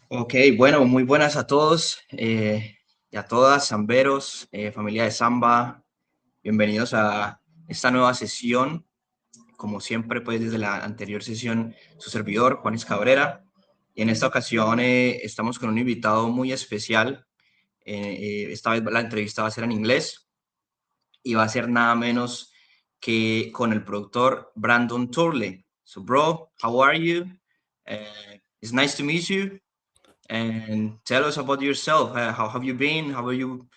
Ok, bueno, muy buenas a todos y a todas, samberos, familia de Samba, bienvenidos a esta nueva sesión. Como siempre, pues desde la anterior sesión, su servidor, Juanis Cabrera, y en esta ocasión estamos con un invitado muy especial. Esta vez la entrevista va a ser en inglés y va a ser nada menos que con el productor Brandon Tourle. So, bro, how are you? It's nice to meet you. And tell us about yourself. How have you been? How are you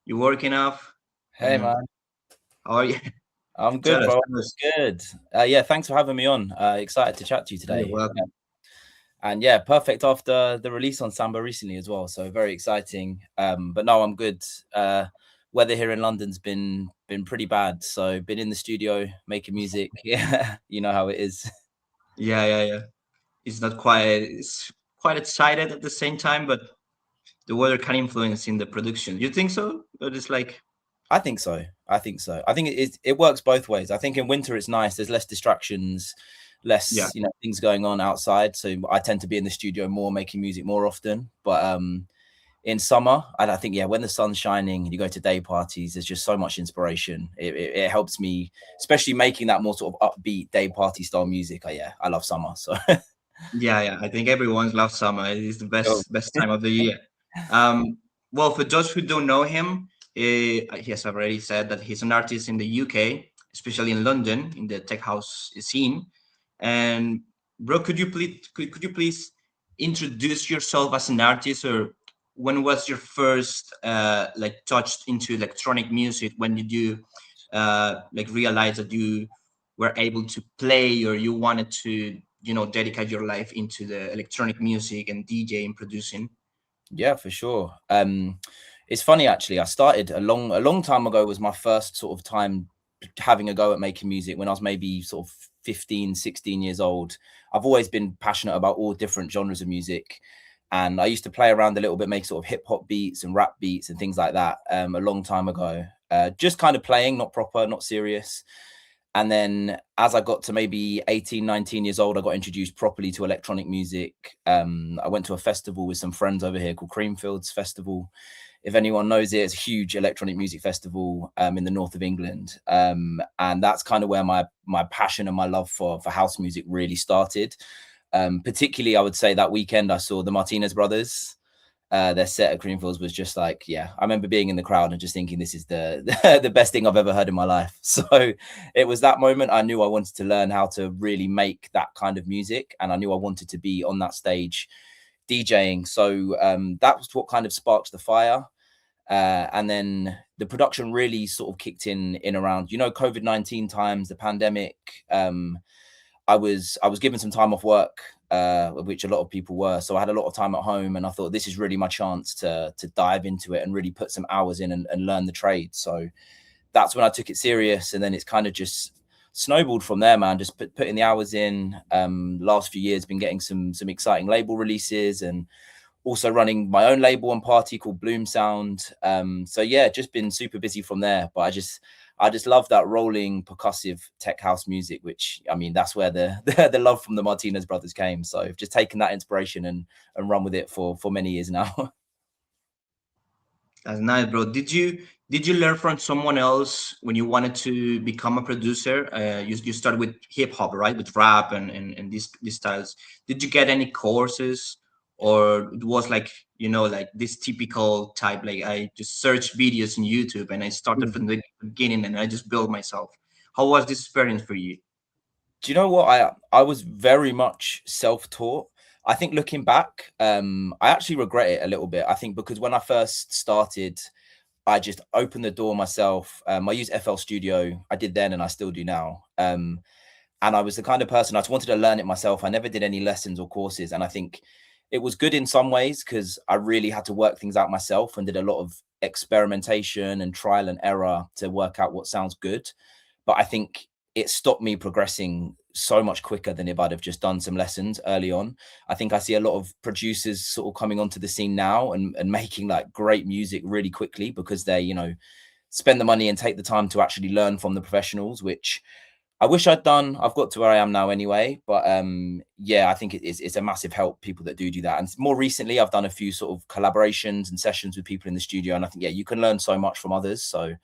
working off? Hey And man, how are you? I'm Tell good, us, bro. tell us. Good. Yeah, thanks for having me on. Excited to chat to you You're today. welcome. And yeah, perfect after the release on Samba recently as well. So very exciting. But no, I'm good. Weather here in London's been pretty bad. So been in the studio making music. Yeah, you know how it is. Yeah. It's not quite. It's quite excited at the same time, but the weather can influence in the production. You think so? But it's like, I think so. I think so. I think it works both ways. I think in winter it's nice. There's less distractions, yeah, less things going on outside. So I tend to be in the studio more, making music more often. But in summer, and I think when the sun's shining and you go to day parties, there's just so much inspiration. It helps me, especially making that more sort of upbeat day party style music. I love summer. So yeah. I think everyone's love summer. It's the oh, best time of the year. Um, well, for those who don't know him, he has already said that he's an artist in the UK, especially in London, in the tech house scene. And bro, could you please introduce yourself as an artist, or when was your first like touched into electronic music? When did you like realize that you were able to play, or you wanted to dedicate your life into the electronic music and DJing, producing? yeah, for sure. It's funny actually. I started a long time ago. Was my first sort of time having a go at making music when I was maybe sort of 15, 16 years old. I've always been passionate about all different genres of music. And I used to play around a little bit, make sort of hip hop beats and rap beats and things like that a long time ago. Just kind of playing, not proper, not serious. And then as I got to maybe 18, 19 years old, I got introduced properly to electronic music. I went to a festival with some friends over here called Creamfields Festival. If anyone knows it, it's a huge electronic music festival in the north of England. And that's kind of where my passion and my love for house music really started. Particularly, I would say that weekend I saw the Martinez brothers. Their set at Creamfields was just like, yeah, I remember being in the crowd and just thinking this is the the best thing I've ever heard in my life. So it was that moment I knew I wanted to learn how to really make that kind of music, and I knew I wanted to be on that stage DJing. So that was what kind of sparked the fire. And then the production really sort of kicked in around COVID-19 times, the pandemic. I was given some time off work, which a lot of people were. So I had a lot of time at home, and I thought this is really my chance to dive into it and really put some hours in and learn the trade. So that's when I took it serious, and then it's kind of just snowballed from there, man. Just putting the hours in. Last few years, been getting some exciting label releases, and also running my own label and party called Bloom Sound. So yeah, just been super busy from there. But I just love that rolling percussive tech house music, which I mean that's where the love from the Martinez brothers came. So I've just taken that inspiration and run with it for many years now. That's nice, bro. Did you learn from someone else when you wanted to become a producer? You started with hip hop, right? With rap and these styles. Did you get any courses, or it was like like this typical type? Like I just searched videos on YouTube and I started from the beginning and I just built myself. How was this experience for you? Do you know what? I was very much self-taught. I think looking back, I actually regret it a little bit. I think because when I first started, I just opened the door myself. I use FL Studio. I did then and I still do now. And I was the kind of person I just wanted to learn it myself. I never did any lessons or courses. And I think it was good in some ways because I really had to work things out myself and did a lot of experimentation and trial and error to work out what sounds good. But I think it stopped me progressing so much quicker than if I'd have just done some lessons early on. I think I see a lot of producers sort of coming onto the scene now and making like great music really quickly because they, spend the money and take the time to actually learn from the professionals, which I wish I've got to where I am now anyway, but yeah, I think it's a massive help, people that do that. And more recently I've done a few sort of collaborations and sessions with people in the studio, and I think, yeah, you can learn so much from others. So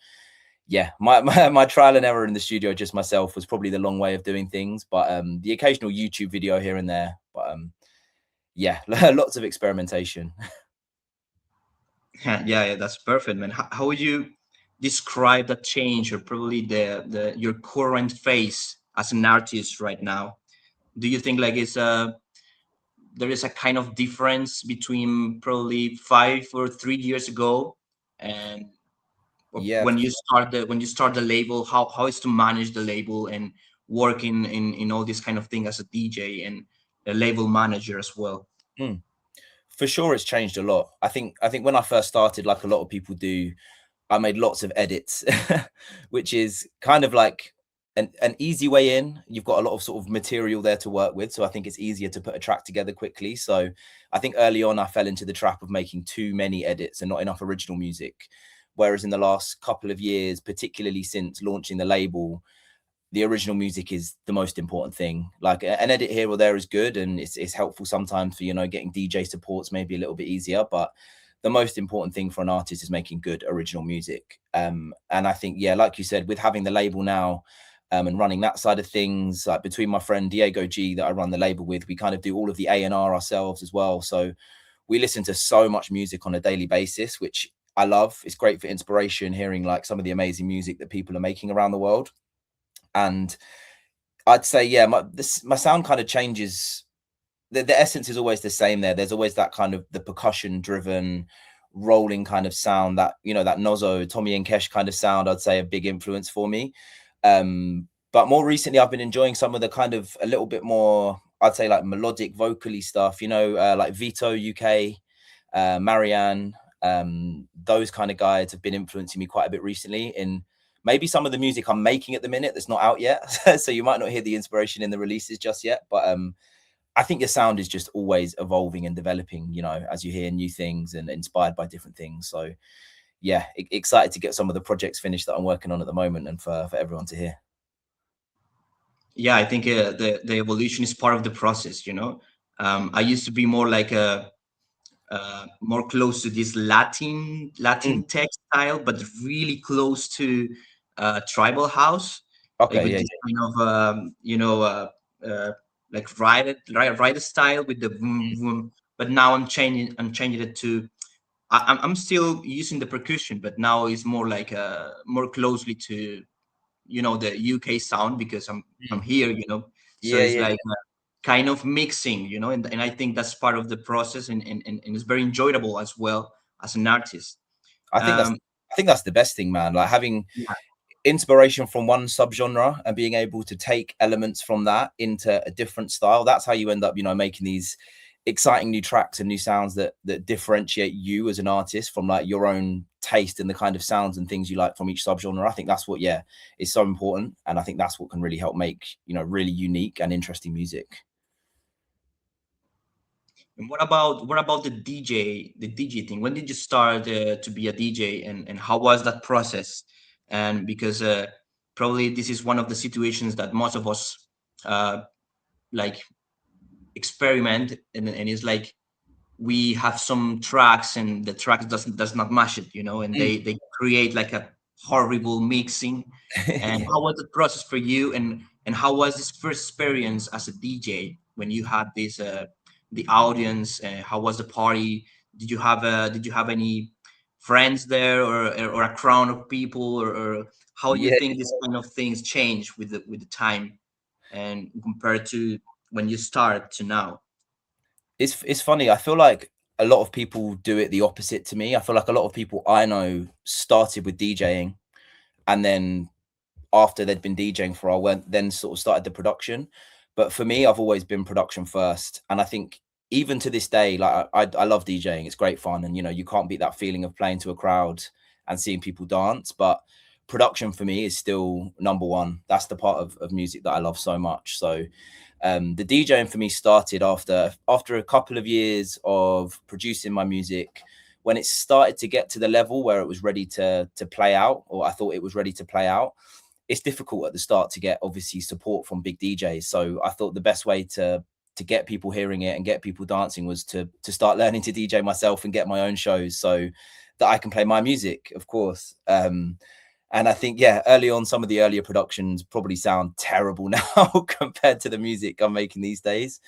yeah, my trial and error in the studio just myself was probably the long way of doing things, but the occasional YouTube video here and there, but yeah, lots of experimentation. Yeah, that's perfect, man. How would you describe that change, or probably the your current phase as an artist right now? Do you think like there is a kind of difference between probably 5 or 3 years ago and Yeah, when you start the label? How is to manage the label and work in all this kind of thing as a DJ and a label manager as well? for sure it's changed a lot. I think when I first started, like a lot of people do, I made lots of edits, which is kind of like an easy way in. You've got a lot of sort of material there to work with, so I think it's easier to put a track together quickly. So I think early on I fell into the trap of making too many edits and not enough original music. Whereas in the last couple of years, particularly since launching the label, the original music is the most important thing. Like an edit here or there is good, and it's helpful sometimes for, you know, getting DJ supports maybe a little bit easier, but the most important thing for an artist is making good original music. And I think, yeah, like you said, with having the label now, and running that side of things, like between my friend Diego G that I run the label with, we kind of do all of the A&R ourselves as well. So we listen to so much music on a daily basis, which I love. It's great for inspiration, hearing like some of the amazing music that people are making around the world. And I'd say, yeah, my sound kind of changes. The essence is always the same there. There's always that kind of the percussion driven rolling kind of sound, that, you know, that Nozo, Tommy and Kesh kind of sound, I'd say a big influence for me. But more recently I've been enjoying some of the kind of a little bit more, I'd say, like melodic vocally stuff, you know, like Vito UK, Marianne, those kind of guys have been influencing me quite a bit recently in maybe some of the music I'm making at the minute that's not out yet. So you might not hear the inspiration in the releases just yet, but I think your sound is just always evolving and developing, you know, as you hear new things and inspired by different things. So yeah, excited to get some of the projects finished that I'm working on at the moment, and for everyone to hear. Yeah, I think the evolution is part of the process. I used to be more like a more close to this Mm, Latin tech style, but really close to tribal house, like okay, with yeah, this kind of uh, like rider style with the vroom, vroom. But now I'm changing it to I'm still using the percussion, but now it's more like more closely to the UK sound, because I'm mm, here, so yeah, it's yeah. like kind of mixing, and I think that's part of the process, and it's very enjoyable as well as an artist. I think that's um I think that's the best thing, man. Like having yeah, inspiration from one subgenre and being able to take elements from that into a different style. That's how you end up, you know, making these exciting new tracks and new sounds that differentiate you as an artist from like your own taste and the kind of sounds and things you like from each subgenre. I think that's what, yeah, is so important, and I think that's what can really help make, you know, really unique and interesting music. and what about the DJ thing? When did you start to be a DJ, and how was that process? And because probably this is one of the situations that most of us uh like experiment, and it's like we have some tracks and the track does not match it, and Mm. they create like a horrible mixing. And how was the process for you, and how was this first experience as a DJ when you had this the audience? How was the party? Did you have any friends there, or a crowd of people, or how you Yeah, think these kind of things change with the time, and compared to when you started to now? it's funny. I feel like a lot of people do it the opposite to me. I feel like a lot of people I know started with DJing, and then after they'd been DJing for a while, then sort of started the production. But for me, I've always been production first, and I think even to this day, like I love DJing. It's great fun, and you know, you can't beat that feeling of playing to a crowd and seeing people dance. But production for me is still number one. That's the part of music that I love so much. So the DJing for me started after a couple of years of producing my music. When it started to get to the level where it was ready to play out, or I thought it was ready to play out, it's difficult at the start to get obviously support from big DJs. So I thought the best way to get people hearing it and get people dancing was to start learning to DJ myself and get my own shows so that I can play my music, of course. And I think, yeah, early on, some of the earlier productions probably sound terrible now compared to the music I'm making these days.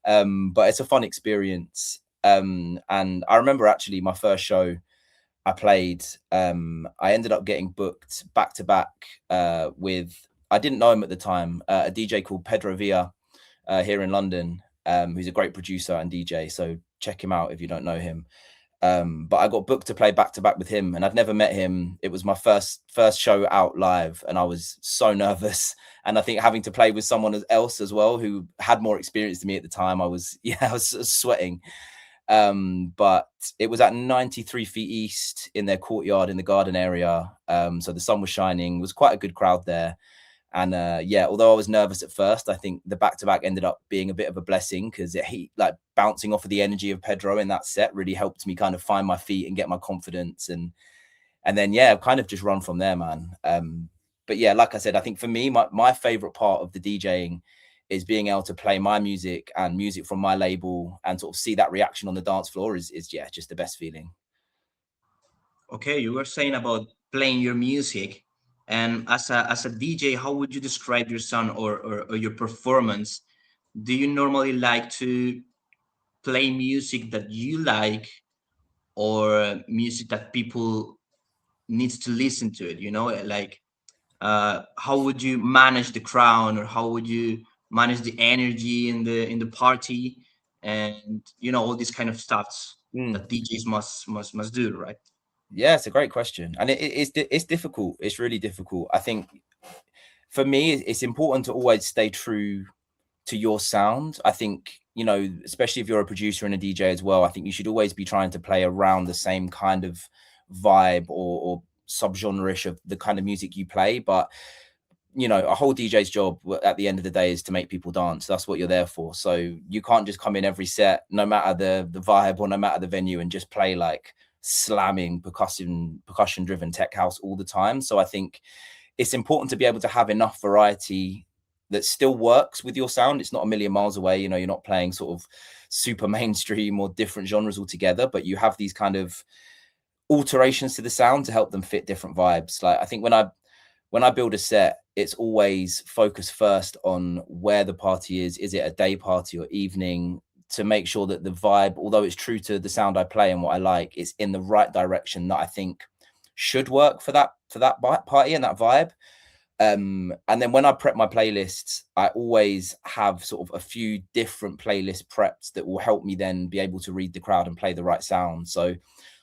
But it's a fun experience. And I remember actually my first show I played, I ended up getting booked back to back with, I didn't know him at the time, a DJ called Pedro Villa here in London, who's a great producer and DJ. So check him out if you don't know him. But I got booked to play back to back with him, and I'd never met him. It was my first show out live, and I was so nervous. And I think having to play with someone else as well who had more experience than me at the time, I was sweating. But it was at 93 Feet East in their courtyard in the garden area. So the sun was shining. It was quite a good crowd there. And yeah, although I was nervous at first, I think the back-to-back ended up being a bit of a blessing because like bouncing off of the energy of Pedro in that set really helped me kind of find my feet and get my confidence. And then, yeah, I've kind of just run from there, man. But yeah, like I said, I think for me, my favorite part of the DJing is being able to play my music and music from my label and sort of see that reaction on the dance floor is yeah, just the best feeling. Okay, you were saying about playing your music, and as a DJ, how would you describe your sound or your performance? Do you normally like to play music that you like, or music that people needs to listen to it? You know, like how would you manage the crowd, or how would you manage the energy in the party, and you know all these kind of stuffs that DJs must do, right? Yeah, it's a great question, and it's difficult. It's really difficult. I think for me, it's important to always stay true to your sound. I think, you know, especially if you're a producer and a DJ as well, I think you should always be trying to play around the same kind of vibe or subgenre-ish of the kind of music you play. But you know, a whole DJ's job at the end of the day is to make people dance. That's what you're there for. So you can't just come in every set, no matter the vibe or no matter the venue, and just play like slamming percussion driven tech house all the time. So I think it's important to be able to have enough variety that still works with your sound. It's not a million miles away. You know, you're not playing sort of super mainstream or different genres altogether, but you have these kind of alterations to the sound to help them fit different vibes. Like I think when I build a set, it's always focused first on where the party is. Is it a day party or evening? To make sure that the vibe, although it's true to the sound I play and what I like, is in the right direction that I think should work for that party and that vibe. And then when I prep my playlists, I always have sort of a few different playlist preps that will help me then be able to read the crowd and play the right sound. So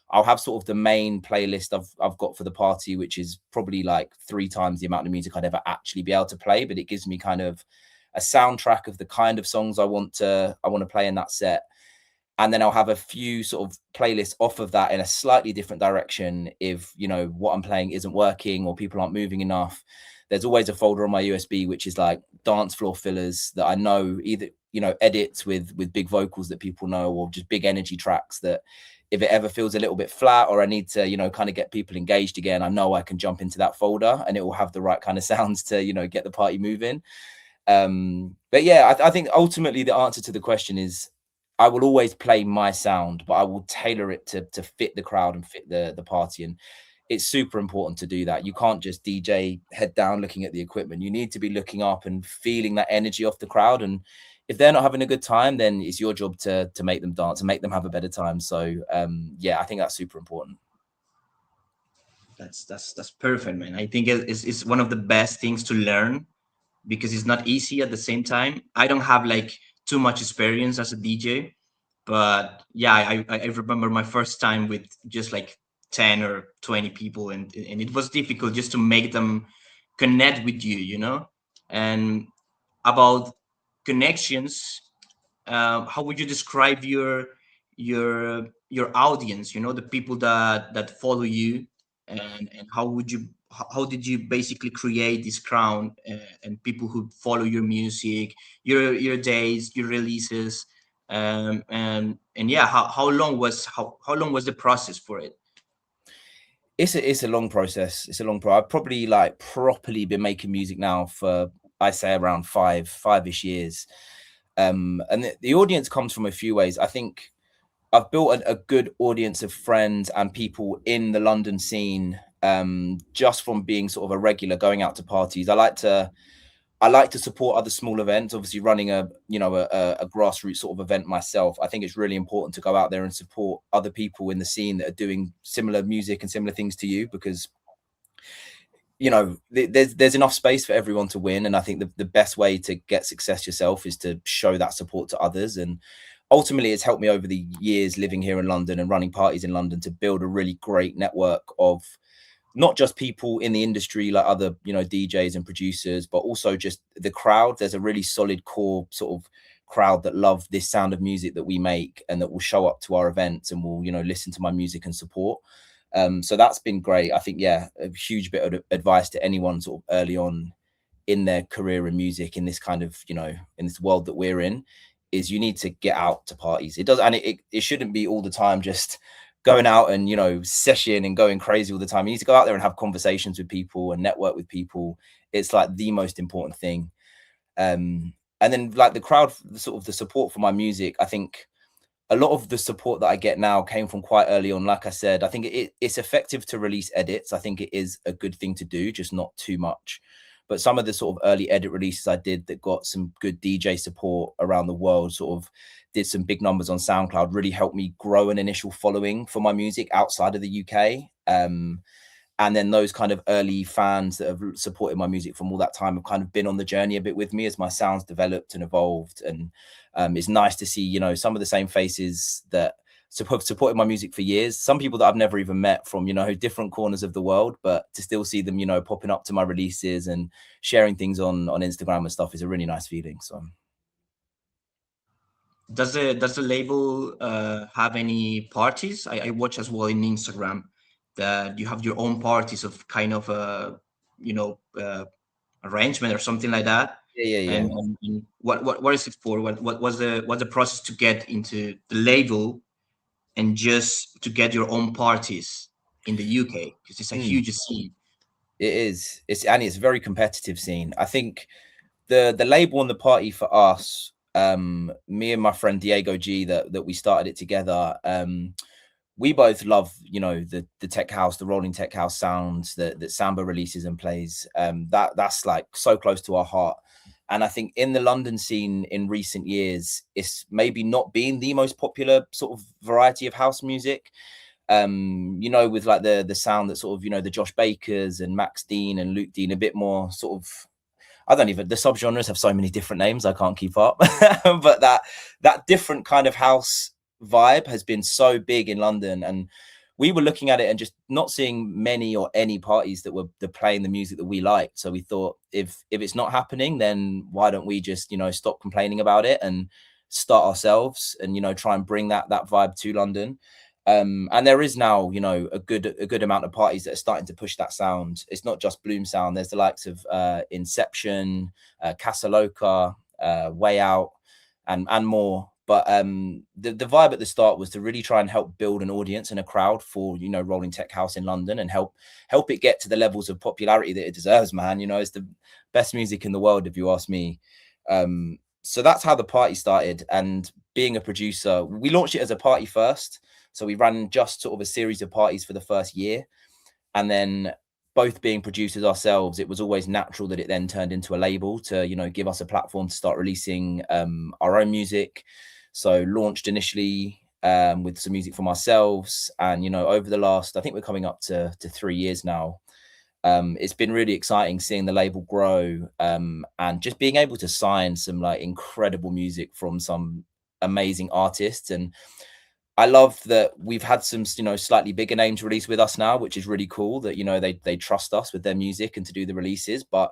I'll have sort of the main playlist I've got for the party, which is probably like 3 times the amount of music I'd ever actually be able to play, but it gives me kind of a soundtrack of the kind of songs I want to play in that set. And then I'll have a few sort of playlists off of that in a slightly different direction if, you know, what I'm playing isn't working or people aren't moving enough. There's always a folder on my USB which is like dance floor fillers that I know, either, you know, edits with big vocals that people know, or just big energy tracks that if it ever feels a little bit flat or I need to, you know, kind of get people engaged again, I know I can jump into that folder and it will have the right kind of sounds to, you know, get the party moving. But yeah, I think ultimately the answer to the question is I will always play my sound, but I will tailor it to fit the crowd and fit the party. And it's super important to do that. You can't just DJ head down looking at the equipment. You need to be looking up and feeling that energy off the crowd. And if they're not having a good time, then it's your job to make them dance and make them have a better time. So yeah, I think that's super important. That's perfect, man. I think it's one of the best things to learn, because it's not easy at the same time. I don't have like too much experience as a DJ, but yeah, I remember my first time with just like 10 or 20 people, and it was difficult just to make them connect with you, you know. And about connections, how would you describe your audience, you know, the people that follow you, and how did you basically create this crowd, and people who follow your music, your days, your releases, and yeah, how long was the process for it? It's a long process. It's a long I've probably like properly been making music now for, I say, around five-ish years. And the audience comes from a few ways. I think I've built a good audience of friends and people in the London scene, just from being sort of a regular, going out to parties. I like to support other small events. Obviously, running a grassroots sort of event myself, I think it's really important to go out there and support other people in the scene that are doing similar music and similar things to you, because there's enough space for everyone to win. And I think the best way to get success yourself is to show that support to others. And ultimately, it's helped me over the years living here in London and running parties in London to build a really great network of not just people in the industry, like other, DJs and producers, but also just the crowd. There's a really solid core sort of crowd that love this sound of music that we make and that will show up to our events and will, listen to my music and support. So that's been great. I think, yeah, a huge bit of advice to anyone sort of early on in their career in music, in this kind of, in this world that we're in, is you need to get out to parties. It does, and it shouldn't be all the time just going out and session and going crazy all the time. You need to go out there and have conversations with people and network with people. It's like the most important thing. And then like the crowd, sort of the support for my music, I think a lot of the support that I get now came from quite early on. Like I said, I think it's effective to release edits. I think it is a good thing to do, just not too much. But some of the sort of early edit releases I did that got some good DJ support around the world, sort of did some big numbers on SoundCloud, really helped me grow an initial following for my music outside of the UK. And then those kind of early fans that have supported my music from all that time have kind of been on the journey a bit with me as my sounds developed and evolved. And it's nice to see, some of the same faces that supported my music for years. Some people that I've never even met from, different corners of the world, but to still see them, popping up to my releases and sharing things on Instagram and stuff is a really nice feeling. So. Does the label have any parties? I watch as well in Instagram that you have your own parties of kind of a arrangement or something like that. Yeah. And what is it for? What's the process to get into the label and just to get your own parties in the UK? Because it's a huge scene. It is. It's a very competitive scene. I think the label and the party for us, me and my friend Diego G, that we started it together. We both love, the tech house, the rolling tech house sounds that Samba releases and plays. That's like so close to our heart. And I think in the London scene in recent years, it's maybe not been the most popular sort of variety of house music. With like the sound that sort of, the Josh Bakers and Max Dean and Luke Dean, a bit more sort of, the subgenres have so many different names, I can't keep up. But that different kind of house vibe has been so big in London, and we were looking at it and just not seeing many or any parties that were playing the music that we liked. So we thought, if it's not happening, then why don't we just stop complaining about it and start ourselves and try and bring that vibe to London. And there is now, a good amount of parties that are starting to push that sound. It's not just Bloom sound. There's the likes of Inception, Casa Loca, Way Out, and more. But the vibe at the start was to really try and help build an audience and a crowd for rolling tech house in London, and help it get to the levels of popularity that it deserves. Man, it's the best music in the world, if you ask me. So that's how the party started. And being a producer, we launched it as a party first. So we ran just sort of a series of parties for the first year, and then both being producers ourselves, it was always natural that it then turned into a label to give us a platform to start releasing our own music. So launched initially with some music from ourselves, and over the last, I think we're coming up to 3 years now. It's been really exciting seeing the label grow, and just being able to sign some like incredible music from some amazing artists. And I love that we've had some, slightly bigger names release with us now, which is really cool that, they trust us with their music and to do the releases. But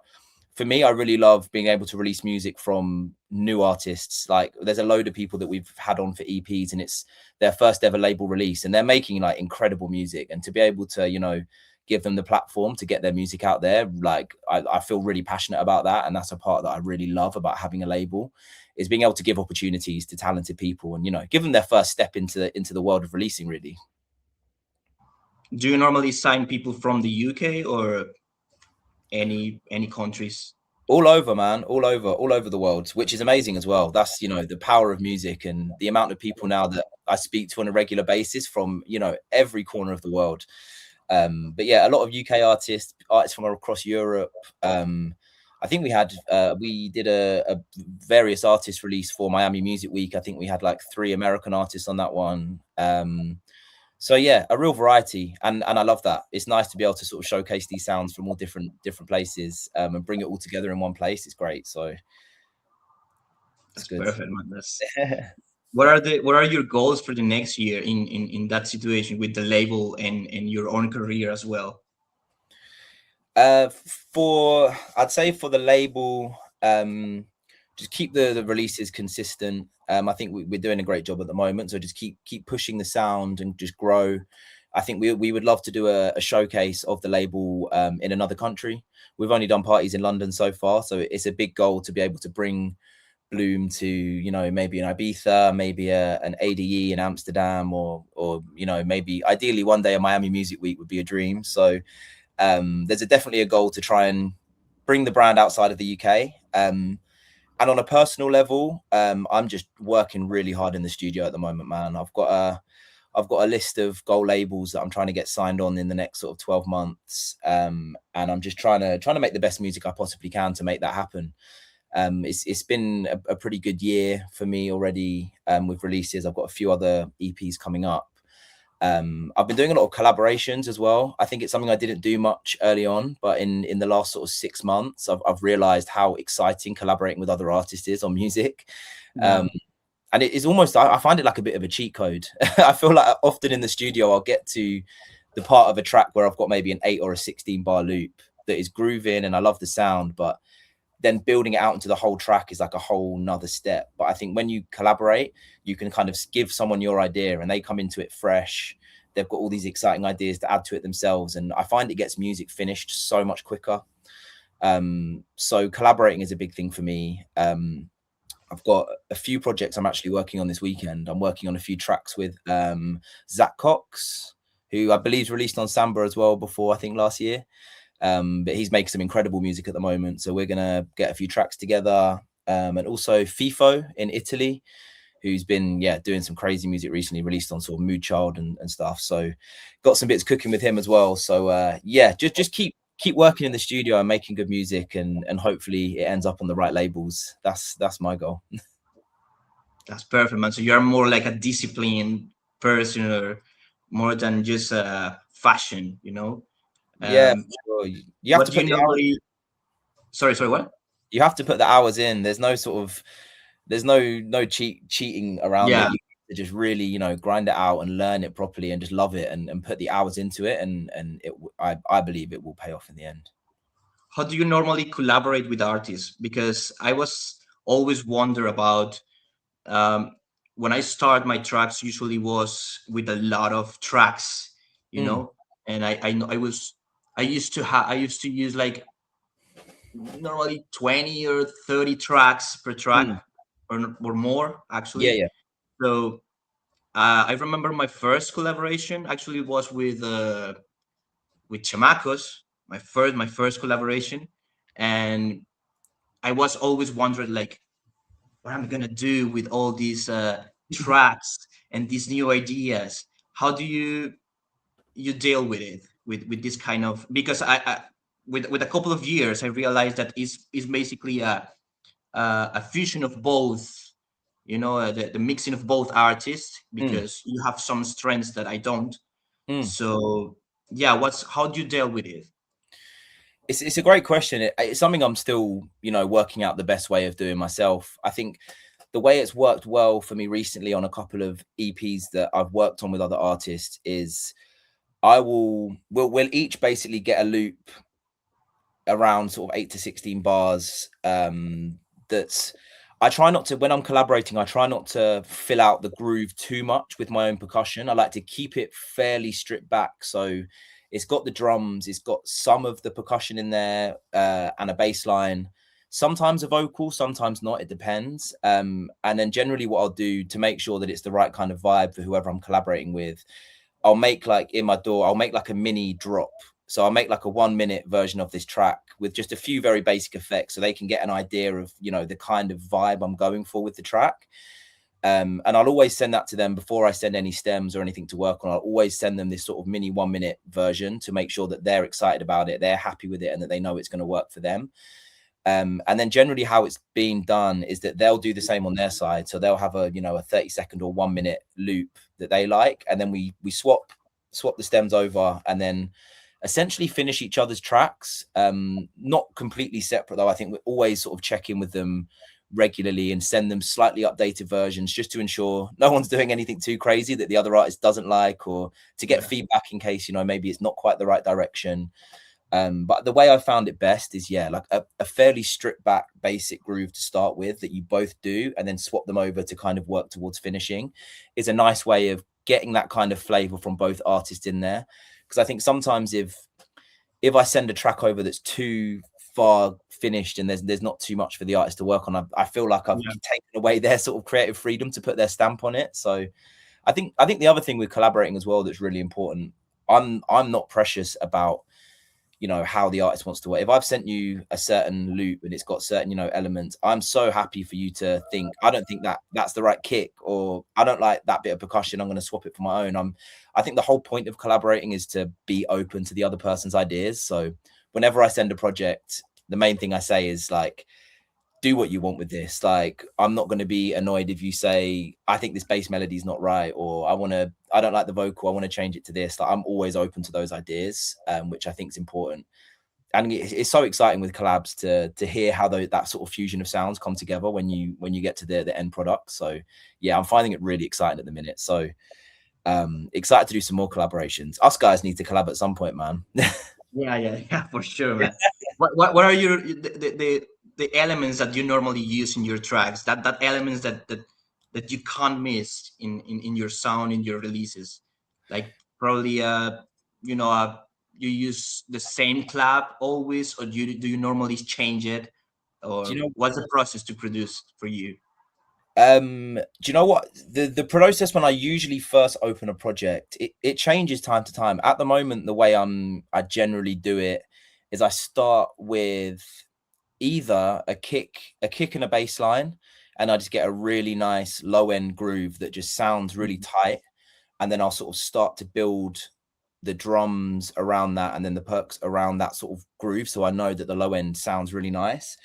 for me, I really love being able to release music from new artists. Like there's a load of people that we've had on for EPs, and it's their first ever label release, and they're making like incredible music. And to be able to, give them the platform to get their music out there, like I feel really passionate about that. And that's a part that I really love about having a label, is being able to give opportunities to talented people and give them their first step into the world of releasing, really. Do you normally sign people from the UK or any countries? All over, man, all over the world, which is amazing as well. That's, you know, the power of music and the amount of people now that I speak to on a regular basis from, you know, every corner of the world. But yeah, a lot of UK artists from across Europe. I think we did a various artist release for Miami Music Week. I think we had like 3 American artists on that one. So yeah, a real variety, and I love that. It's nice to be able to sort of showcase these sounds from all different places, and bring it all together in one place. It's great. So it's That's good. perfect, man. That's what are your goals for the next year in that situation with the label and your own career as well? I'd say for the label, just keep the releases consistent. I think we're doing a great job at the moment, so just keep pushing the sound and just grow. I think we would love to do a showcase of the label in another country. We've only done parties in London so far, so it's a big goal to be able to bring Bloom to, you know, maybe an Ibiza, maybe an ADE in Amsterdam, or you know, maybe ideally one day a Miami Music Week would be a dream. So there's definitely a goal to try and bring the brand outside of the UK. And on a personal level, I'm just working really hard in the studio at the moment, man. I've got a list of gold labels that I'm trying to get signed on in the next sort of 12 months. And I'm just trying to make the best music I possibly can to make that happen. It's been a pretty good year for me already with releases. I've got a few other EPs coming up. I've been doing a lot of collaborations as well. I think it's something I didn't do much early on, but in the last sort of 6 months, I've realized how exciting collaborating with other artists is on music. Yeah. And it is almost, I find it like a bit of a cheat code. I feel like often in the studio, I'll get to the part of a track where I've got maybe an 8 or a 16 bar loop that is grooving and I love the sound, but then building it out into the whole track is like a whole nother step. But I think when you collaborate, you can kind of give someone your idea and they come into it fresh. They've got all these exciting ideas to add to it themselves. And I find it gets music finished so much quicker. So collaborating is a big thing for me. I've got a few projects I'm actually working on this weekend. I'm working on a few tracks with Zach Cox, who I believe released on Samba as well before, I think last year. But he's making some incredible music at the moment. So we're going to get a few tracks together. And also FIFO in Italy, who's been, doing some crazy music recently, released on sort of Mood Child and stuff. So got some bits cooking with him as well. So just keep working in the studio and making good music, and hopefully it ends up on the right labels. That's my goal. That's perfect, man. So you're more like a disciplined person, or more than just fashion, you know? Yeah, Um, for sure. You have what to do put you the hours. normally? Sorry, what? You have to put the hours in. There's no sort of, there's no cheating around it. Yeah. You have to just really, you know, grind it out and learn it properly and just love it and put the hours into it, and I believe it will pay off in the end. How do you normally collaborate with artists? Because I was always wonder about um, when I start my tracks. Usually was with a lot of tracks, you Mm, know, and I know I used to use like normally 20 or 30 tracks per track, mm. or more Yeah, actually. yeah. So I remember my first collaboration actually was with Chamacos, my first collaboration, and I was always wondering like what I'm gonna do with all these tracks and these new ideas. How do you deal with it, with this kind of, because I with a couple of years I realized that is basically a fusion of both, the mixing of both artists, Mm, because you have some strengths that I don't. mm. So yeah, how do you deal with it? It's a great question. It's something I'm still, you know, working out the best way of doing myself. I think the way it's worked well for me recently on a couple of EPs that I've worked on with other artists is we'll each basically get a loop around sort of 8 to 16 bars. That's I try not to, when I'm collaborating, I try not to fill out the groove too much with my own percussion. I like to keep it fairly stripped back. So it's got the drums, it's got some of the percussion in there, and a bass line, sometimes a vocal, sometimes not, it depends. And then generally what I'll do to make sure that it's the right kind of vibe for whoever I'm collaborating with, I'll make like in my DAW, I'll make like a mini drop. So I'll make like a 1 minute version of this track with just a few very basic effects so they can get an idea of, you know, the kind of vibe I'm going for with the track. And I'll always send that to them before I send any stems or anything to work on. I'll always send them this sort of mini 1 minute version to make sure that they're excited about it, they're happy with it, and that they know it's going to work for them. And then generally how it's being done is that they'll do the same on their side. So they'll have a, you know, a 30-second or 1 minute loop that they like. And then we swap the stems over and then essentially finish each other's tracks. Not completely separate though. I think we're always sort of check in with them regularly and send them slightly updated versions just to ensure no one's doing anything too crazy that the other artist doesn't like, or to get feedback in case, you know, maybe it's not quite the right direction. But the way I found it best is, yeah, like a fairly stripped back basic groove to start with that you both do, and then swap them over to kind of work towards finishing is a nice way of getting that kind of flavor from both artists in there. Because I think sometimes if I send a track over that's too far finished and there's not too much for the artist to work on, I feel like I've taken away their sort of creative freedom to put their stamp on it. So I think the other thing with collaborating as well that's really important, I'm not precious about, you know, how the artist wants to work. If I've sent you a certain loop and it's got certain, you know, elements, I'm so happy for you to think, I don't think that's the right kick, or I don't like that bit of percussion, I'm going to swap it for my own. I think the whole point of collaborating is to be open to the other person's ideas. So whenever I send a project, the main thing I say is like, do what you want with this. Like, I'm not going to be annoyed if you say, I think this bass melody is not right, or I don't like the vocal, I want to change it to this. Like, I'm always open to those ideas, which I think is important. And it's so exciting with collabs to hear how that sort of fusion of sounds come together when you get to the end product. So yeah, I'm finding it really exciting at the minute. So excited to do some more collaborations. Us guys need to collab at some point, man. Yeah, for sure, man. What are the elements that you normally use in your tracks? That elements that you can't miss in your sound, in your releases. Like probably you use the same clap always, or do you normally change it, or Do you know, what's the process to produce for you? do you know what the process when I usually first open a project, it changes time to time. At the moment, the way I generally do it is I start with either a kick and a bass line, and I just get a really nice low end groove that just sounds really tight, and then I'll sort of start to build the drums around that and then the perks around that sort of groove, so I know that the low end sounds really nice.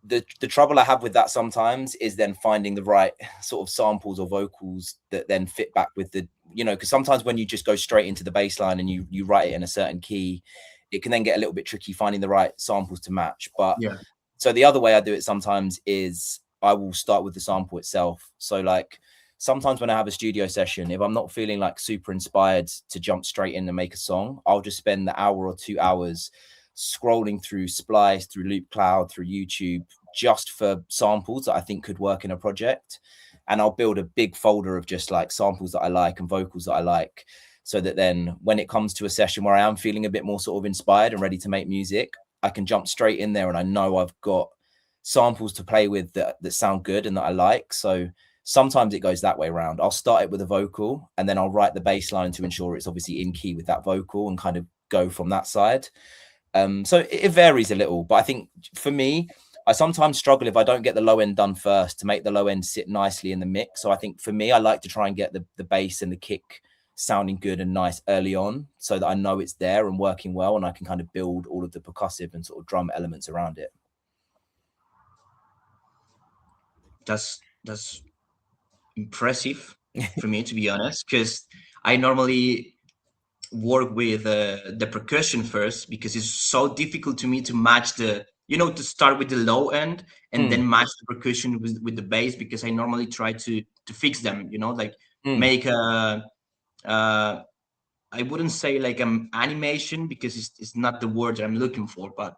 The trouble I have with that sometimes is then finding the right sort of samples or vocals that then fit back with the, you know, because sometimes when you just go straight into the bass line and you write it in a certain key, it can then get a little bit tricky finding the right samples to match. But so the other way I do it sometimes is I will start with the sample itself. So like sometimes when I have a studio session, if I'm not feeling like super inspired to jump straight in and make a song, I'll just spend the hour or 2 hours scrolling through Splice, through SoundCloud, through YouTube, just for samples that I think could work in a project. And I'll build a big folder of just like samples that I like and vocals that I like, so that then when it comes to a session where I am feeling a bit more sort of inspired and ready to make music, I can jump straight in there and I know I've got samples to play with that sound good and that I like. So sometimes it goes that way around. I'll start it with a vocal and then I'll write the bass line to ensure it's obviously in key with that vocal and kind of go from that side. So it varies a little, but I think for me, I sometimes struggle if I don't get the low end done first to make the low end sit nicely in the mix. So I think for me, I like to try and get the bass and the kick sounding good and nice early on, so that I know it's there and working well, and I can kind of build all of the percussive and sort of drum elements around it. That's impressive for me, to be honest, because I normally work with the percussion first, because it's so difficult to me to match to start with the low end and then match the percussion with the bass, because I normally try to fix them, make a I wouldn't say like an animation, because it's not the word that I'm looking for, but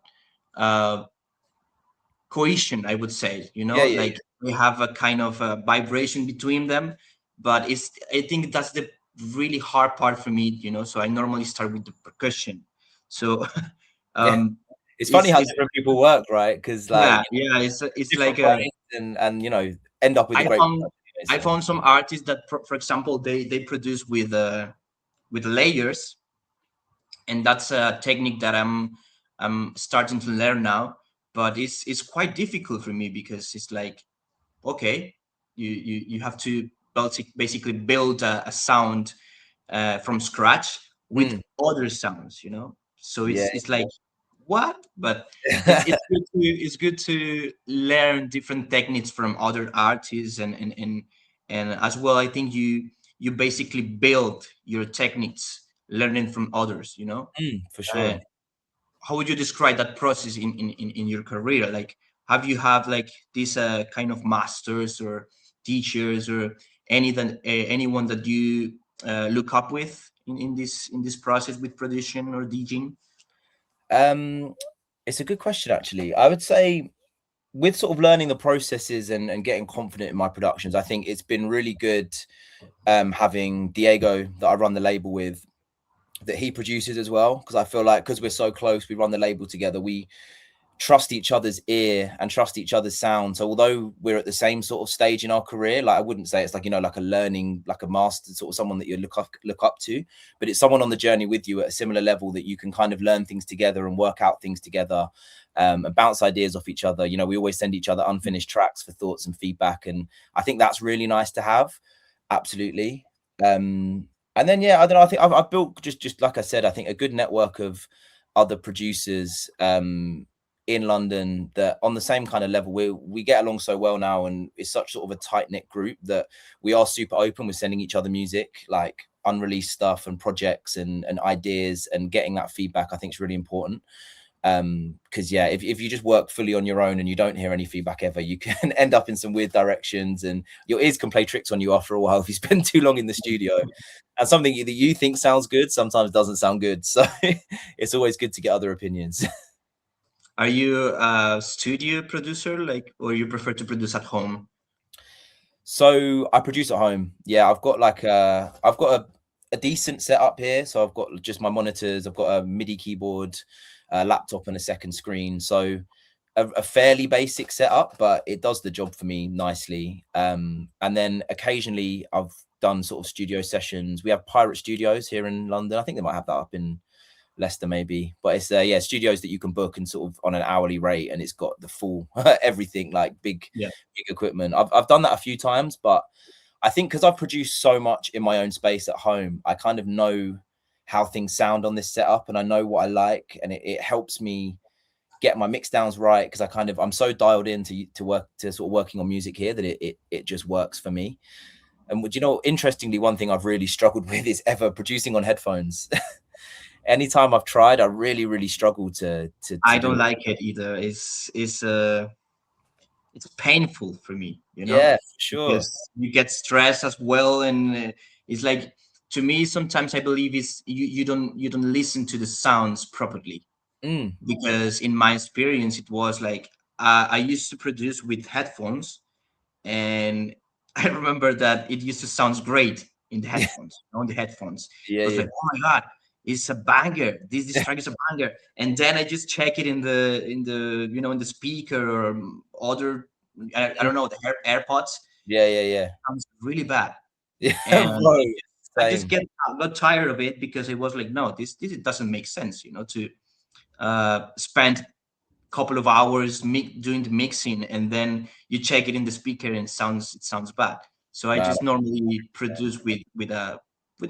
cohesion, I would say, Yeah. We have a kind of a vibration between them, but I think that's the really hard part for me, so I normally start with the percussion. So it's funny how different people work, right? Because like it's like and end up with a great I found some artists that, for example, they produce with with layers, and that's a technique that I'm starting to learn now. But it's quite difficult for me because it's like, okay, you have to basically build a sound from scratch with Mm. other sounds, you know. So Yeah. it's like, what? But it's good to learn different techniques from other artists, and as well, I think you basically build your techniques learning from others, you know. For uh, sure. how would you describe that process in your career? Like, have you have like these kind of masters or teachers or anyone that you look up with in this process with production or DJing? Um, it's a good question, actually. I would say with sort of learning the processes and getting confident in my productions, I think it's been really good having Diego that I run the label with, that he produces as well, because I feel like because we're so close, we run the label together, we trust each other's ear and trust each other's sound. So although we're at the same sort of stage in our career, like I wouldn't say it's like, you know, like a learning, like a master, sort of someone that you look up to, but it's someone on the journey with you at a similar level that you can kind of learn things together and work out things together, and bounce ideas off each other. You know, we always send each other unfinished tracks for thoughts and feedback, and I think that's really nice to have. Absolutely. And then yeah, I don't know, I think I've built just like I said, I think a good network of other producers in London that on the same kind of level. We get along so well now, and it's such sort of a tight knit group that we are super open with sending each other music, like unreleased stuff and projects and ideas, and getting that feedback I think is really important. Because yeah, if you just work fully on your own and you don't hear any feedback ever, you can end up in some weird directions, and your ears can play tricks on you after a while if you spend too long in the studio. And something that you think sounds good sometimes doesn't sound good. So it's always good to get other opinions. Are you a studio producer, like, or you prefer to produce at home? So I produce at home. Yeah, I've got a decent setup here. So I've got just my monitors, I've got a MIDI keyboard, a laptop and a second screen. So a fairly basic setup, but it does the job for me nicely. And then occasionally I've done sort of studio sessions. We have Pirate Studios here in London. I think they might have that up in Leicester maybe, but it's yeah, studios that you can book and sort of on an hourly rate, and it's got the full everything, like big Yeah. equipment. I've done that a few times, but I think because I've produced so much in my own space at home, I kind of know how things sound on this setup, and I know what I like, and it helps me get my mix downs right, because I'm so dialed in to work to sort of working on music here that it just works for me. And you know, interestingly, one thing I've really struggled with is ever producing on headphones. Anytime I've tried, I really struggle to I do don't it. like it either. It's painful for me, you know, Yeah, for sure. because you get stressed as well, and it's like, to me sometimes I believe is you don't listen to the sounds properly, Mm, because in my experience it was like, I used to produce with headphones, and I remember that it used to sound great in the yeah, headphones. On the headphones, it yeah, was yeah. like, oh my god, it's a banger. This track is a banger. And then I just check it in the speaker or other, I don't know, the AirPods. Yeah, yeah, yeah. Sounds really bad, Yeah, and bro, I just same. got tired of it, because it was like, no, this doesn't make sense, to spend couple of hours doing the mixing, and then you check it in the speaker and it sounds bad. So I No, just normally produce with a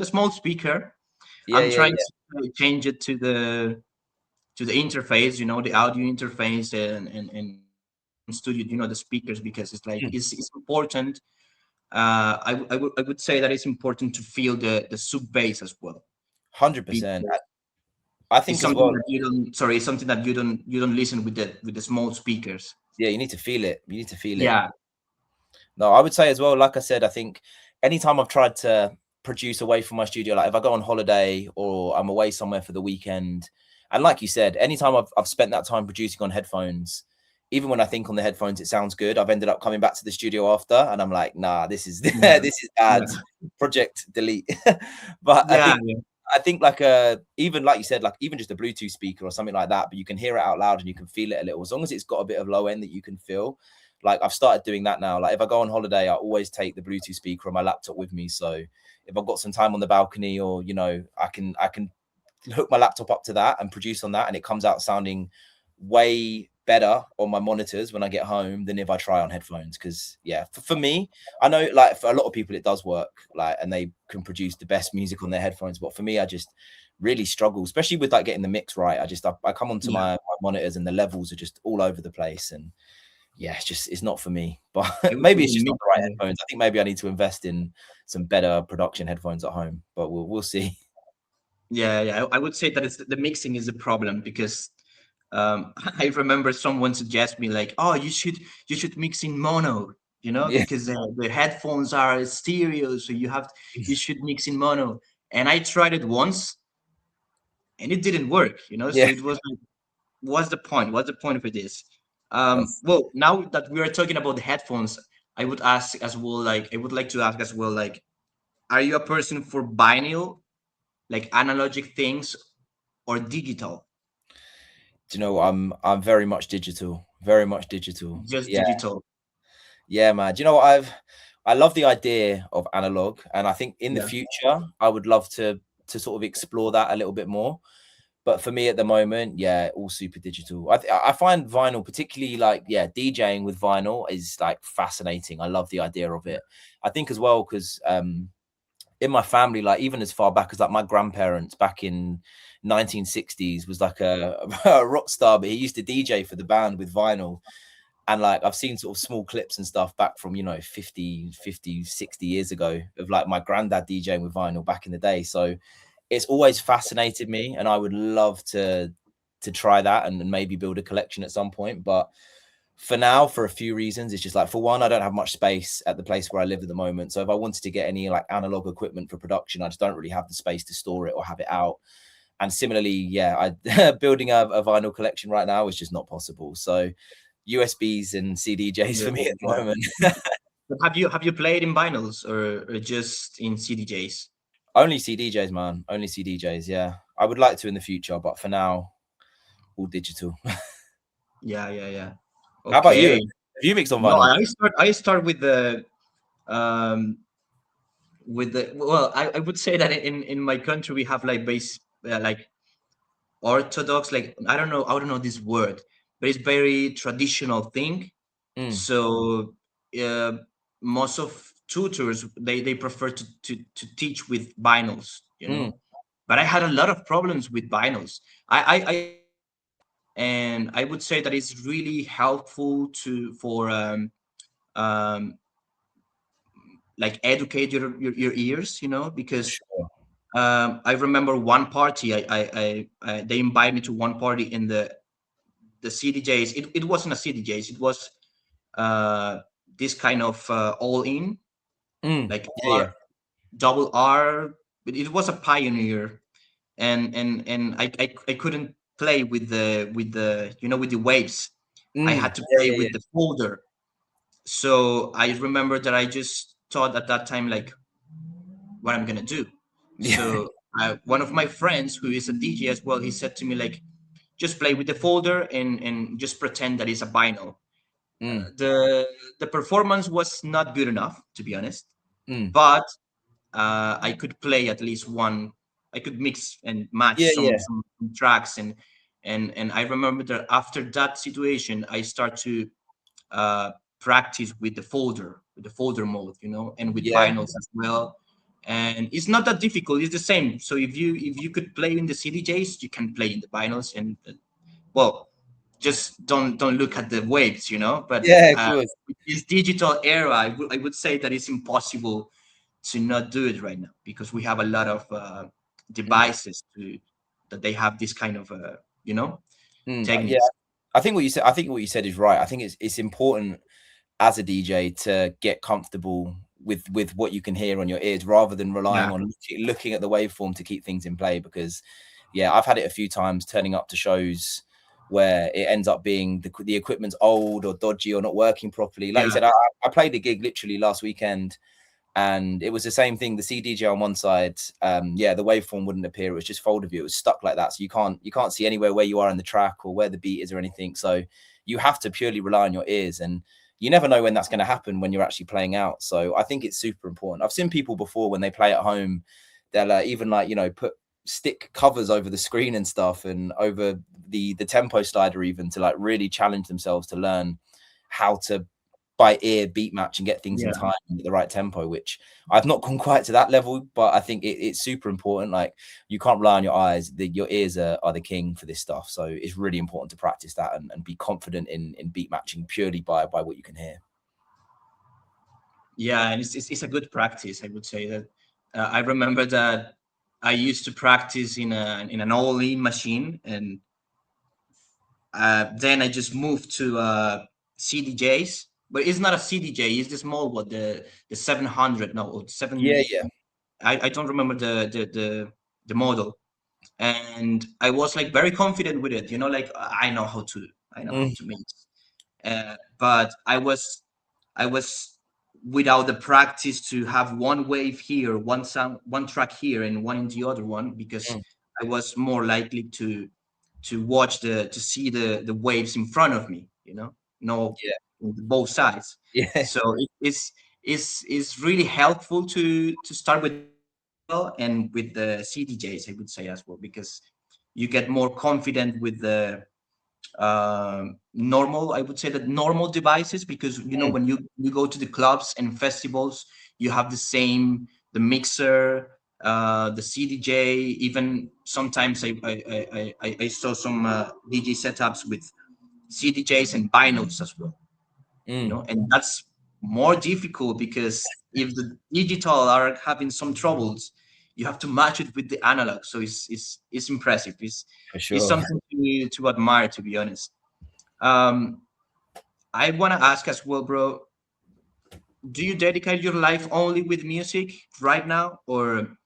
small speaker. yeah, I'm yeah, trying yeah. to change it to the interface, the audio interface, and studio, the speakers, because it's like Mm, it's important. I would say that it's important to feel the sub bass as well, 100%. because I it's think as something well, that you don't. Sorry, it's something that you don't listen with the small speakers. yeah, you need to feel it. You need to feel it. Yeah. No, I would say as well, like I said, I think anytime I've tried to produce away from my studio, like if I go on holiday or I'm away somewhere for the weekend, and like you said, anytime I've spent that time producing on headphones, even when I think on the headphones it sounds good, I've ended up coming back to the studio after and I'm like, nah, this is Yeah. this is bad. Yeah. Project delete. But Yeah. Yeah. I think like even like you said, like even just a Bluetooth speaker or something like that, but you can hear it out loud and you can feel it a little. As long as it's got a bit of low end that you can feel, like I've started doing that now. Like if I go on holiday, I always take the Bluetooth speaker on my laptop with me. So if I've got some time on the balcony, or I can hook my laptop up to that and produce on that, and it comes out sounding way better on my monitors when I get home than if I try on headphones. Because for me, I know like for a lot of people it does work, like, and they can produce the best music on their headphones, but for me, I just really struggle, especially with like getting the mix right. I come onto my monitors and the levels are just all over the place, and it's not for me. But maybe it's just not the right headphones. I think maybe I need to invest in some better production headphones at home, but we'll see. Yeah. I would say that it's the mixing is the problem, because I remember someone suggest me like, oh, you should mix in mono, Yeah. because the headphones are stereo, so you should mix in mono. And I tried it once, and it didn't work, So Yeah. it was like, what's the point? What's the point of this? That's, Well, now that we are talking about the headphones, I would ask as well, like, I would like to ask as well, like, are you a person for vinyl, like analogic things, or digital? do you know what? I'm very much digital. Very much digital. Just Yeah. digital. Yeah, man. Do you know what? I love the idea of analog, and I think in the Yeah. future I would love to sort of explore that a little bit more. But for me at the moment, all super digital. I find vinyl, particularly like DJing with vinyl, is like fascinating. I love the idea of it. I think as well because in my family, like even as far back as like my grandparents back in 1960s was like a rock star, but he used to DJ for the band with vinyl. And like I've seen sort of small clips and stuff back from 50 60 years ago of like my granddad DJing with vinyl back in the day. So it's always fascinated me, and I would love to try that and maybe build a collection at some point. But for now, for a few reasons, it's just like, for one, I don't have much space at the place where I live at the moment. So if I wanted to get any like analog equipment for production, I just don't really have the space to store it or have it out. And similarly, building a vinyl collection right now is just not possible. So USBs and CDJs for me at the moment. But have you played in vinyls, or just in CDJs? Only CDJs, man. Only CDJs. Yeah, I would like to in the future, but for now, all digital. Yeah. How about you? Okay. Have you mixed on No, vinyl? I start um well, I would say that in my country we have like base like orthodox, like I don't know this word, but it's very traditional thing. Mm, So uh, most of tutors, they prefer to teach with vinyls, mm, but I had a lot of problems with vinyls. I and I would say that it's really helpful to for um like educate your ears, for because sure. I remember one party, they invited me to one party in the CDJs. It wasn't a CDJs, it was uh this kind of all in, Mm, like yeah. double R, but it was a Pioneer. And I couldn't play with the with the waves. I Mm, had to play yeah. with the folder. So I remember that I just thought at that time, like, what I'm gonna do. Yeah. So one of my friends who is a DJ as well, he said to me like, just play with the folder and just pretend that it's a vinyl. Mm, The performance was not good enough, to be honest, mm, but I could play at least one. I could mix and match yeah. some tracks, and I remember that after that situation, I start to uh, practice with the folder mode, and with Yeah. vinyls as well. And it's not that difficult. It's the same. So if you could play in the CDJs, you can play in the vinyls, and well, just don't look at the waves, But Yeah, of course. with this digital era, I would say that it's impossible to not do it right now, because we have a lot of Mm, devices that they have this kind of yeah. techniques. I think what you said is right. I think it's important as a DJ to get comfortable with what you can hear on your ears, rather than relying Yeah, on looking at the waveform to keep things in play. Because I've had it a few times turning up to shows where it ends up being the equipment's old or dodgy or not working properly. Like you yeah, said, I played a gig literally last weekend, and it was the same thing. The CDJ on one side, the waveform wouldn't appear. It was just fold of you. It was stuck like that, so you can't see anywhere where you are in the track or where the beat is or anything. So you have to purely rely on your ears. And you never know when that's going to happen when you're actually playing out. So I think it's super important. I've seen people before when they play at home, they'll even like, you know, put stick covers over the screen and stuff, and over the tempo slider, even to like really challenge themselves to learn how to by ear beat match and get things in time at the right tempo, which I've not gone quite to that level, but I think it's super important. Like, you can't rely on your eyes. Your ears are the king for this stuff. So it's really important to practice that and be confident in beat matching purely by what you can hear. Yeah, and it's a good practice. I would say that I remember that I used to practice in an all-in machine, and then I just moved to CDJs, but it's not a CDJ. It's the small one, the 700. No, Yeah, 7. yeah. I don't remember the model, and I was like very confident with it. You know, like I know how to mix. But I was without the practice to have one wave here, one sound, one track here, and one in the other one, because I was more likely to watch to see the waves in front of me, you know, no, Yeah. both sides. Yeah. So it's really helpful to start with well, and with the CDJs, I would say as well, because you get more confident with the normal, I would say that normal devices, because you know when you go to the clubs and festivals, you have the mixer, the CDJ. Even sometimes I saw some DJ setups with CDJs and binos as well, you know, and that's more difficult because if the digital are having some troubles, you have to match it with the analog. So it's impressive. For It's sure. something to admire, to be honest. um, I want to ask as well, bro, do you dedicate your life only with music right now? Or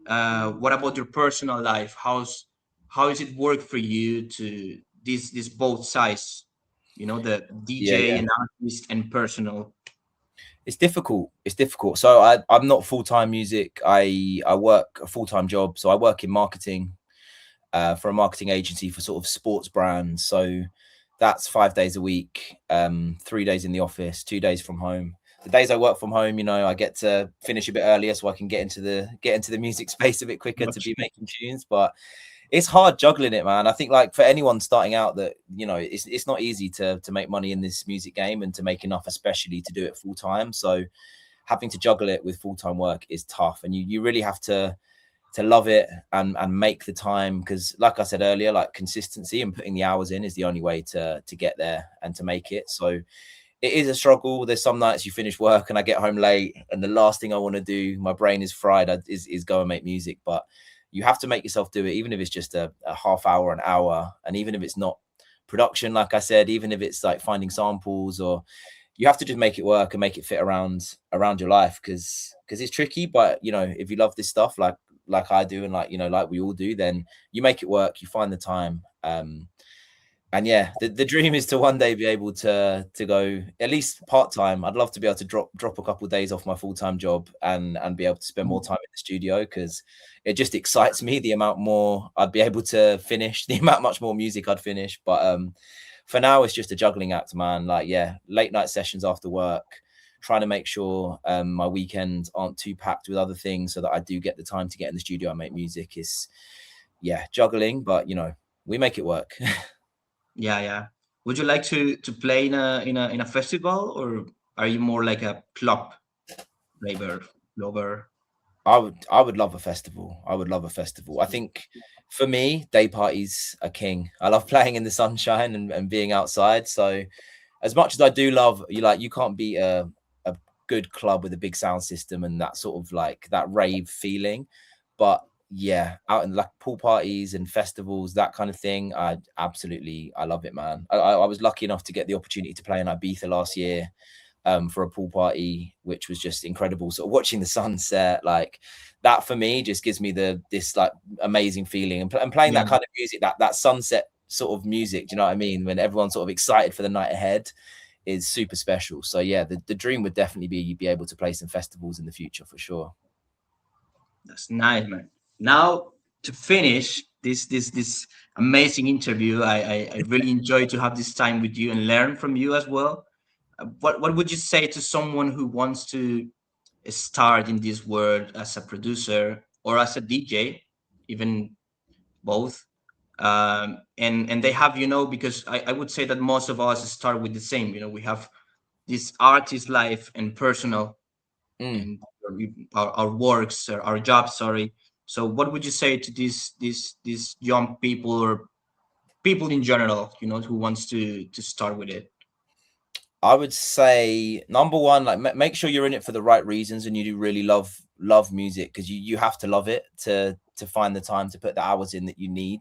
what about your personal life? How is it work for you to this both sides, you know, the Yeah, DJ yeah. and artist and personal? It's difficult. It's difficult. So I'm not full-time music. I work a full-time job. So I work in marketing for a marketing agency for sort of sports brands. So that's 5 days a week, 3 days in the office, 2 days from home. The days I work from home, you know, I get to finish a bit earlier so I can get into the music space a bit quicker to be making tunes. But it's hard juggling it, man. I think like for anyone starting out, that, you know, it's not easy to make money in this music game and to make enough, especially to do it full time. So having to juggle it with full-time work is tough, and you really have to love it and make the time, because like I said earlier, like consistency and putting the hours in is the only way to get there and to make it. So it is a struggle. There's some nights you finish work and I get home late, and the last thing I want to do, my brain is fried, is go and make music. But you have to make yourself do it, even if it's just a half hour, an hour, and even if it's not production, like I said, even if it's like finding samples, or you have to just make it work and make it fit around your life, because it's tricky. But you know, if you love this stuff like I do, and like, you know, like we all do, then you make it work, you find the time. And yeah, the dream is to one day be able to go at least part-time. I'd love to be able to drop a couple of days off my full-time job and be able to spend more time in the studio, because it just excites me, the amount more I'd be able to finish, the amount much more music I'd finish. But for now, it's just a juggling act, man. Like, yeah, late night sessions after work, trying to make sure my weekends aren't too packed with other things, so that I do get the time to get in the studio and make music. Is, yeah, juggling, but you know, we make it work. Yeah, yeah. Would you like to play in a festival, or are you more like a club raver lover? I would love a festival. I would love a festival. I think for me, day parties are king. I love playing in the sunshine and being outside. So as much as I do love, you can't beat a good club with a big sound system and that sort of like that rave feeling. But yeah, out in like pool parties and festivals, that kind of thing, I love it, man. I was lucky enough to get the opportunity to play in Ibiza last year, for a pool party, which was just incredible. So watching the sunset, like that for me just gives me this like amazing feeling, and playing Yeah, that kind of music, that sunset sort of music, do you know what I mean, when everyone's sort of excited for the night ahead, is super special. So yeah, the dream would definitely be able to play some festivals in the future for sure. that's nice, man. Now to finish this amazing interview, I really enjoy to have this time with you and learn from you as well. what would you say to someone who wants to start in this world as a producer or as a DJ, even both? And they have, because I would say that most of us start with the same. We have this artist life and personal, Mm. and our works, our jobs. Sorry. So, what would you say to these young people or people in general, who wants to start with it? I would say number one, like make sure you're in it for the right reasons and you do really love music, because you have to love it to find the time to put the hours in that you need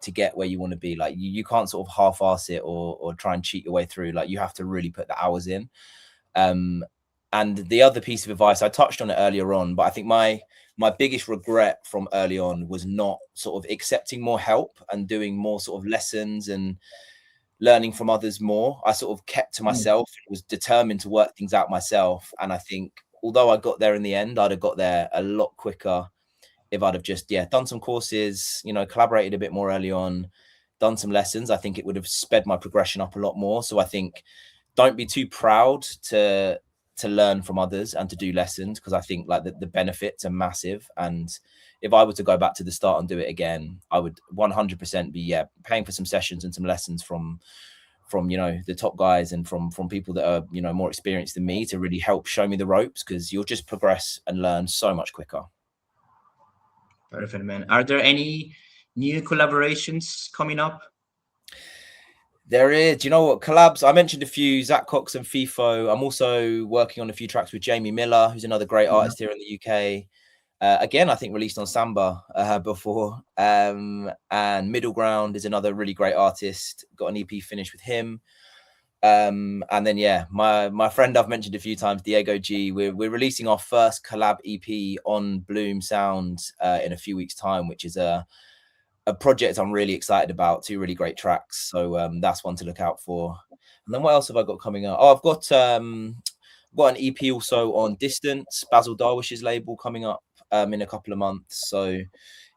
to get where you want to be. Like you can't sort of half-ass it or try and cheat your way through. Like you have to really put the hours in. And the other piece of advice, I touched on it earlier on, but I think my biggest regret from early on was not sort of accepting more help and doing more sort of lessons and learning from others more. I sort of kept to Mm. myself, was determined to work things out myself. And I think although I got there in the end, I'd have got there a lot quicker if I'd have just, done some courses, collaborated a bit more early on, done some lessons. I think it would have sped my progression up a lot more. So I think don't be too proud to learn from others and to do lessons, because I think like the benefits are massive. And if I were to go back to the start and do it again, I would 100% be paying for some sessions and some lessons from the top guys and from people that are more experienced than me to really help show me the ropes, because you'll just progress and learn so much quicker. Perfect, man. Are there any new collaborations coming up? There is. Do you know what collabs? I mentioned a few, Zach Cox and FIFO. I'm also working on a few tracks with Jamie Miller, who's another great Yeah. artist here in the UK. Again, I think released on Samba before. And Middle Ground is another really great artist. Got an EP finished with him. And then my friend I've mentioned a few times, Diego G. We're releasing our first collab EP on Bloom Sound in a few weeks' time, which is a project I'm really excited about. 2 really great tracks, so that's one to look out for. And then what else have I got coming up? I've got an EP also on Distance, Basil Darwish's label, coming up in a couple of months. So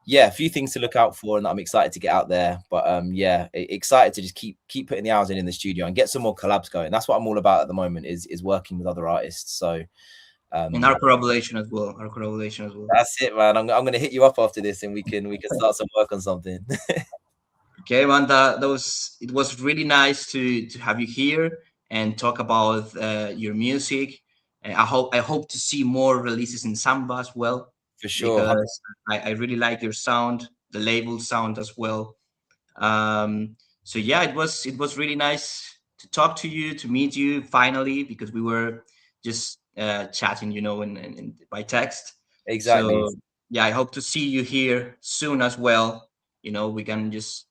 a few things to look out for, and that I'm excited to get out there. But excited to just keep putting the hours in the studio and get some more collabs going. That's what I'm all about at the moment, is working with other artists. So And our collaboration as well. Our collaboration as well. that's it, man. I'm going to hit you up after this, and we can start some work on something. Okay, man. It was really nice to have you here and talk about your music. And I hope to see more releases in samba as well, For sure. because I really like your sound, the label sound as well. So yeah, it was really nice to talk to you, to meet you finally, because we were just chatting, and by text. Exactly. So yeah, I hope to see you here soon as well. We can just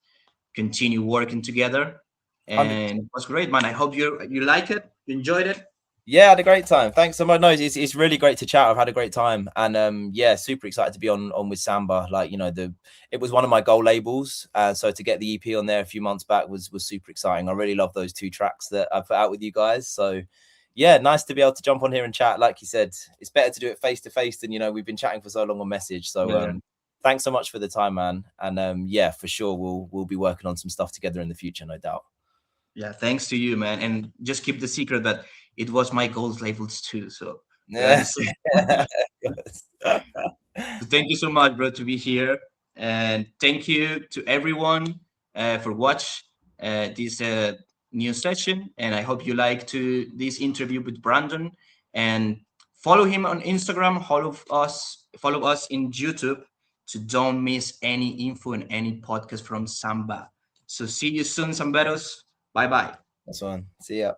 continue working together, 100%. and it was great, man. I hope you like it, you enjoyed it. Yeah, I had a great time. Thanks so much. No, it's really great to chat. I've had a great time, and super excited to be on with Samba. Like it was one of my goal labels, so to get the EP on there a few months back was super exciting. I really love those 2 tracks that I put out with you guys. So nice to be able to jump on here and chat. Like you said, it's better to do it face to face than we've been chatting for so long on message. So Yeah. thanks so much for the time, man. And for sure we'll be working on some stuff together in the future, no doubt. Yeah, thanks to you, man. And just keep the secret that it was my goals labels too. So Yeah. So thank you so much, bro, to be here, and thank you to everyone for watch this new session. And I hope you like to this interview with Brandon, and follow him on Instagram. Follow us in YouTube to don't miss any info and any podcast from Samba. So see you soon, Samberos. Bye bye. That's one. See ya.